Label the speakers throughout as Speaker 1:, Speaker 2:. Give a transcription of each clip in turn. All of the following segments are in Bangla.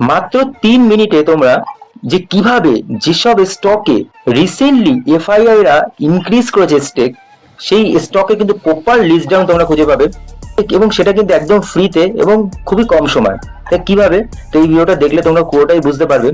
Speaker 1: মাত্র 3 মিনিটে তোমরা যে কিভাবে যেসব স্টকে রিসেন্টলি এফআইআই রা ইনক্রিজ করেছে স্টেক, সেই স্টকে কিন্তু প্রপার লিস্ট ডাউন তোমরা খুঁজে পাবে, এবং সেটা কিন্তু একদম ফ্রিতে এবং খুবই কম সময়। কিভাবে, তো এই ভিডিওটা দেখলে তোমরা পুরোটাই বুঝতে পারবে।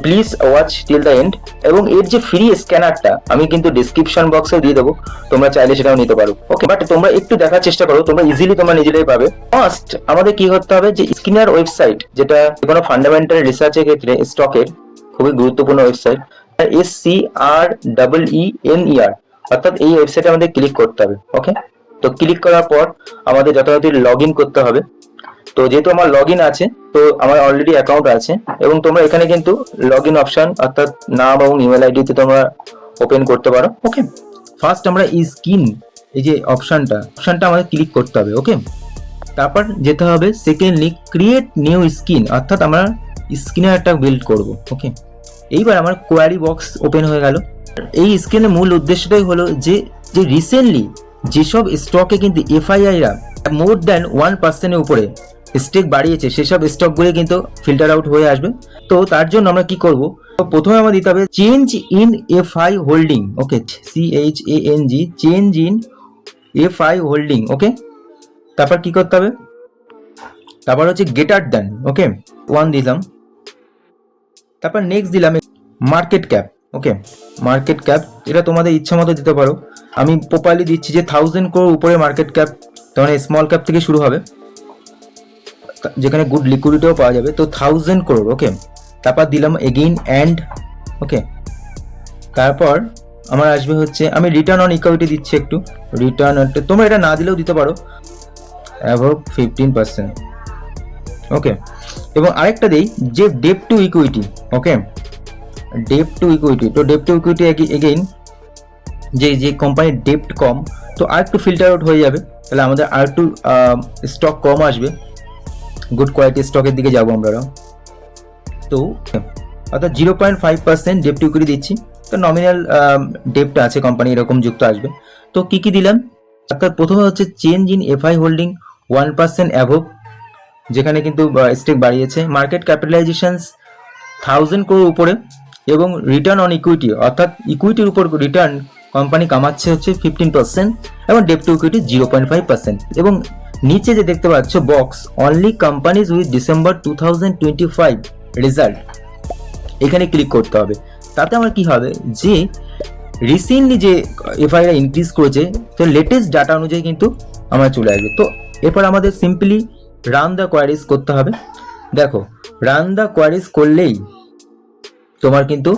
Speaker 1: Please watch till the end. এবং এর যে ফ্রি স্ক্যানারটা আমি কিন্তু ডিসক্রিপশন বক্সে দিয়ে দেবো, তোমরা চাইলে সেটাও নিতে পারো। ওকে, বাট তোমরা একটু দেখার চেষ্টা করো, তোমরা ইজিলি তোমরা নিজেরাই পাবে। ফার্স্ট আমাদের কি করতে হবে, যে স্ক্যানার ওয়েবসাইট, যেটা কোনো ফান্ডামেন্টাল রিসার্চের ক্ষেত্রে স্টকের খুবই গুরুত্বপূর্ণ ওয়েবসাইট, SCREENER, অর্থাৎ এই ওয়েবসাইটে আমাদের ক্লিক করতে হবে। ওকে, তো ক্লিক করার পর আমাদের যথাযথ লগ ইন করতে হবে। তো যেহেতু আমার লগ ইন আছে, তো আমার অলরেডি অ্যাকাউন্ট আছে, এবং তোমরা এখানে কিন্তু লগ ইন অপশন অর্থাৎ নাম এবং ইমেল আইডিতে তোমরা ওপেন করতে পারো। ওকে, ফার্স্ট আমরা স্ক্রিন, এই যে অপশনটা আমাদের ক্লিক করতে হবে। ওকে, তারপর যেতে হবে সেকেন্ডলি ক্রিয়েট নিউ স্ক্রিন, অর্থাৎ আমরা স্ক্রিনে একটা বিল্ড করব। ওকে, এইবার আমার কোয়ারি বক্স ওপেন হয়ে গেল। এই স্ক্রিনের মূল উদ্দেশ্যটাই হলো যে রিসেন্টলি যেসব স্টকে কিন্তু এফআইআইরা মোর দ্যান 1% উপরে স্টেক বাড়িয়েছে, সেসব স্টকগুলো কিন্তু ফিল্টার আউট হয়ে আসবে। তো তার জন্য আমরা কি করব, প্রথমে আমরা দিতে হবে change in FI holding. Okay, CHANG, change in FI holding. Okay, তারপর কি করতে হবে, তারপর হচ্ছে গ্রেটার দ্যান। ওকে, 1 দিলাম। তারপর নেক্সট দিলাম মার্কেট ক্যাপ। ওকে, মার্কেট ক্যাপ এটা তোমাদের ইচ্ছা মতো দিতে পারো। আমি প্রপারলি দিচ্ছি যে 1000 crore উপরে মার্কেট ক্যাপ, তখন স্মল ক্যাপ থেকে শুরু হবে, যেখানে গুড লিকুইডিটিও পাওয়া যাবে। তো 1000 crore। ওকে, তারপর দিলাম এগেইন অ্যান্ড। ওকে, তারপর আমার আসবে হচ্ছে, আমি রিটার্ন অন ইকুইটি দিচ্ছি একটু, রিটার্ন, তোমরা এটা না দিলেও দিতে পারো, অ্যাভাব 15%। ওকে, এবং আরেকটা দেই যে debt to equity. Okay, debt to equity, তো ডেপ টু ইকুইটি এগেইন যে কোম্পানির ডেপ্ট কম, তো আর একটু ফিল্টার আউট হয়ে যাবে, তাহলে আমাদের আর একটু স্টক কম আসবে, গুড কোয়ালিটি স্টকের দিকে যাবো আমরা। তো অর্থাৎ 0.5% ডেপ্ট ইকুইটি দিচ্ছি, তো নমিনাল ডেপ্ট আছে কোম্পানি এরকম যুক্ত আসবে। তো কি কি দিলাম, অর্থাৎ প্রথমে হচ্ছে change in FI holding 1% above, যেখানে কিন্তু স্টেক বাড়িয়েছে, মার্কেট ক্যাপিটালাইজেশন 1000 crore উপরে, এবং রিটার্ন অন ইকুইটি, অর্থাৎ ইকুইটির উপর রিটার্ন কোম্পানি কামাচ্ছে হচ্ছে 15%, এবং ডেপ টু ইকুইটি 0.5%। এবং নিচে যে দেখতে পাচ্ছ box, only companies with December 2025 result, এখানে ক্লিক করতে হবে। তাতে আমার কি হবে, যে রিসেন্টলি যে এফআইআর ইনক্রিজ করেছে, তো লেটেস্ট ডাটা অনুযায়ী কিন্তু আমার চলে আসবে। তো এরপর আমাদের সিম্পলি রান দ্য কোয়ারিজ করতে হবে। দেখো, রান দ্য কোয়ারিজ করলেই তোমার কিন্তু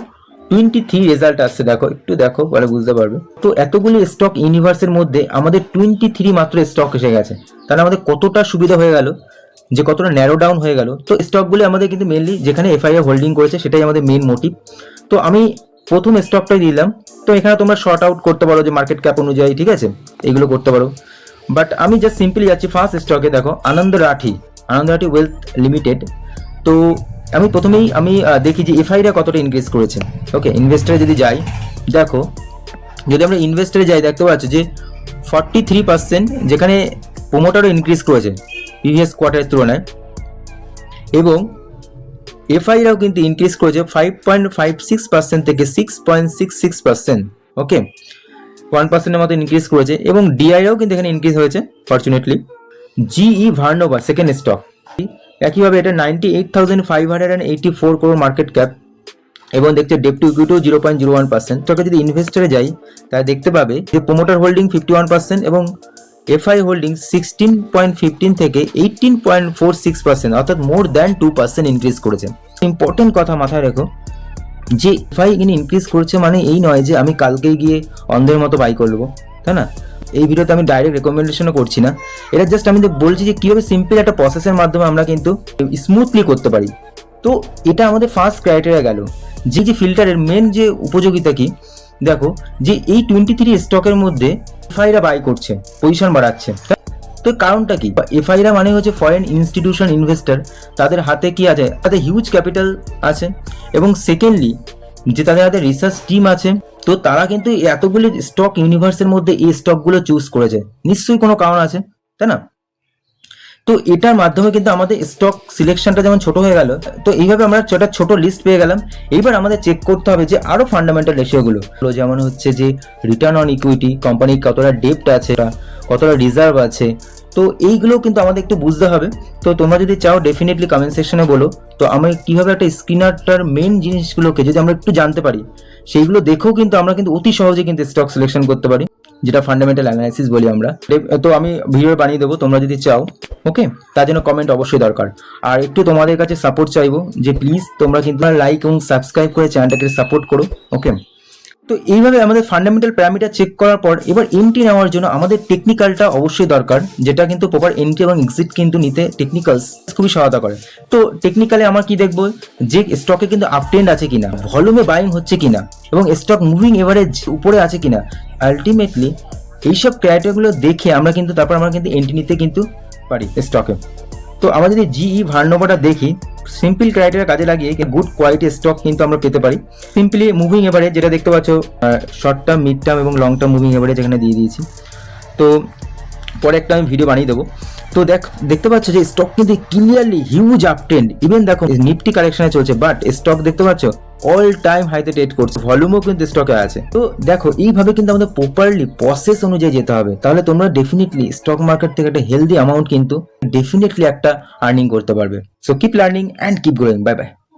Speaker 1: 23 রেজাল্ট আসছে। দেখো, একটু দেখো, বলে বুঝতে পারবে। তো এতগুলি স্টক ইউনিভার্সের মধ্যে আমাদের 23 মাত্র স্টক এসে গেছে, তাহলে আমাদের কতটা সুবিধা হয়ে গেল, যে কতটা ন্যারো ডাউন হয়ে গেল। তো স্টকগুলি আমাদের কিন্তু মেনলি যেখানে এফআইআই হোল্ডিং করেছে সেটাই আমাদের মেন মোটিভ। তো আমি প্রথম স্টকটাই দিলাম। তো এখানে তোমরা শর্ট আউট করতে পারো যে মার্কেট ক্যাপ অনুযায়ী, ঠিক আছে, এগুলো করতে পারো। বাট আমি জাস্ট সিম্পলি যাচ্ছি ফার্স্ট স্টকে। দেখো, আনন্দ রাঠি ওয়েলথ লিমিটেড। তো আমি প্রথমেই দেখি যে এফআইআর কতটা ইনক্রিজ করেছে। ওকে, ইনভেস্টরে যদি যাই, দেখো, যদি আমরা ইনভেস্টরে যাই দেখতে পাচ্ছি যে 43%, যেখানে প্রোমোটারও ইনক্রিজ করেছে প্রিভিয়াস কোয়ার্টারের তুলনায়, এবং এফআইআরও কিন্তু ইনক্রিজ করেছে 5.56% থেকে 6.66%। ওকে, 1%-এর মতো ইনক্রিজ করেছে, এবং ডিআইও কিন্তু এখানে ইনক্রিজ হয়েছে ফরচুনেটলি। জিই ভার্নোভা সেকেন্ড স্টক, একইভাবে এটা 98,584 crore মার্কেট ক্যাপ, এবং দেখছে ডেপ টু ইকুইটিও 0.01%। তোকে যদি ইনভেস্টরে যাই তাহলে দেখতে পাবে যে প্রোমোটার হোল্ডিং 51%, এবং এফআই হোল্ডিং 16.15 থেকে 18.46%, অর্থাৎ মোর দ্যান 2% ইনক্রিজ করেছে। ইম্পর্টেন্ট কথা মাথায় রেখো, যে এফআই ইনক্রিজ করেছে মানে এই নয় যে আমি কালকেই গিয়ে অন্ধের মতো বাই করবো, তাই না। এই ভিডিওতে আমি ডাইরেক্ট রেকমেন্ডেশনও করছি না, এটা জাস্ট আমি বলছি যে কীভাবে সিম্পল একটা প্রসেসের মাধ্যমে আমরা কিন্তু স্মুথলি করতে পারি। তো এটা আমাদের ফার্স্ট ক্রাইটেরিয়া গেল। যে ফিল্টারের মেন যে উপযোগিতা কি, দেখো যে এই 23 স্টকের মধ্যে এফআইরা বাই করছে, পজিশন বাড়াচ্ছে। তো কারণটা কি, এফআইরা মানে হচ্ছে ফরেন ইনস্টিটিউশন ইনভেস্টর, তাদের হাতে কি আছে, তাদের হিউজ ক্যাপিটাল আছে, এবং সেকেন্ডলি যে তাদের হাতে রিসার্চ টিম আছে। তো তারা কিন্তু এতগুলি স্টক ইউনিভার্সের মধ্যে এই স্টকগুলো চুজ করেছে, নিশ্চয়ই কোনো কারণ আছে, তাই না। তো এটার মাধ্যমে কিন্তু আমাদের স্টক সিলেকশনটা যেমন ছোট হয়ে গেল, তো এইভাবে আমরা একটা ছোট লিস্ট পেয়ে গেলাম। এইবার আমাদের চেক করতে হবে যে আরো ফান্ডামেন্টাল রেশিওগুলো, যেমন হচ্ছে যে রিটার্ন অন ইকুইটি, কোম্পানির কতটা ডেপ্ট আছে, কতটা রিজার্ভ আছে, তো এইগুলো কিন্তু আমাদের একটু বুঝতে হবে। তো তোমরা যদি চাও ডেফিনেটলি কমেন্ট সেকশনে বলো, তো আমি কিভাবে একটা স্ক্রিনারটার মেন জিনিসগুলোকে যদি আমরা একটু জানতে পারি, সেইগুলো দেখেও কিন্তু আমরা কিন্তু অতি সহজে কিন্তু স্টক সিলেকশন করতে পারি, যেটা ফান্ডামেন্টাল অ্যানালাইসিস বলি আমরা। তো আমি ভিডিও বানিয়ে দেবো তোমরা যদি চাও, ওকে। তার জন্য কমেন্ট অবশ্যই দরকার। আর একটু তোমাদের কাছে সাপোর্ট চাইবো যে প্লিজ তোমরা কিন্তু লাইক এবং সাবস্ক্রাইব করে চ্যানেলটাকে সাপোর্ট করো, ওকে। তো এইভাবে আমাদের ফান্ডামেন্টাল প্যারামিটার চেক করার পর এবার এন্ট্রি নেওয়ার জন্য আমাদের টেকনিক্যালটা অবশ্যই দরকার, যেটা কিন্তু প্রপার এন্ট্রি এবং এক্সিট কিন্তু নিতে টেকনিক্যালস খুবই সহায়তা করে। তো টেকনিক্যালি আমার কি দেখবো, যে স্টকে কিন্তু আপট্রেন্ড আছে কিনা, ভলিউমে বাইং হচ্ছে কিনা, এবং স্টক মুভিং এভারেজ উপরে আছে কিনা। আলটিমেটলি এইসব ক্রাইটেরিয়াগুলো দেখে আমরা কিন্তু তারপর আমরা কিন্তু এন্ট্রি নিতে কিন্তু পারি স্টকে। তো আমরা যদি জিই ভার্নোভাটা দেখি, সিম্পল ক্রাইটেরিয়া কাজে লাগিয়ে গুড কোয়ালিটি স্টক কিন্তু আমরা পেতে পারি। সিম্পলি মুভিং এভারেজ যেটা দেখতে পাচ্ছ, শর্ট টার্ম, মিড টার্ম এবং লং টার্ম মুভিং এভারেজ এখানে দিয়ে দিয়েছি। তো পরে একটা আমি ভিডিও বানিয়ে দেবো। তো দেখতে পাচ্ছ যে স্টক কিন্তু clearly huge up trend. Even দেখো নিফটি কারেকশনে চলছে, বাট স্টক দেখতে পাচ্ছ অল টাইম হাইতে ট্রেড করছে, ভলিউমও কিন্তু স্টকে আছে। তো দেখো এইভাবে কিন্তু আমাদের প্রপারলি প্রসেস অনুযায়ী যেতে হবে, তাহলে তোমরা ডেফিনেটলি স্টক মার্কেট থেকে একটা হেলদি অ্যামাউন্ট কিন্তু ডেফিনেটলি একটা আর্নিং করতে পারবে। So keep learning and keep growing. Bye bye.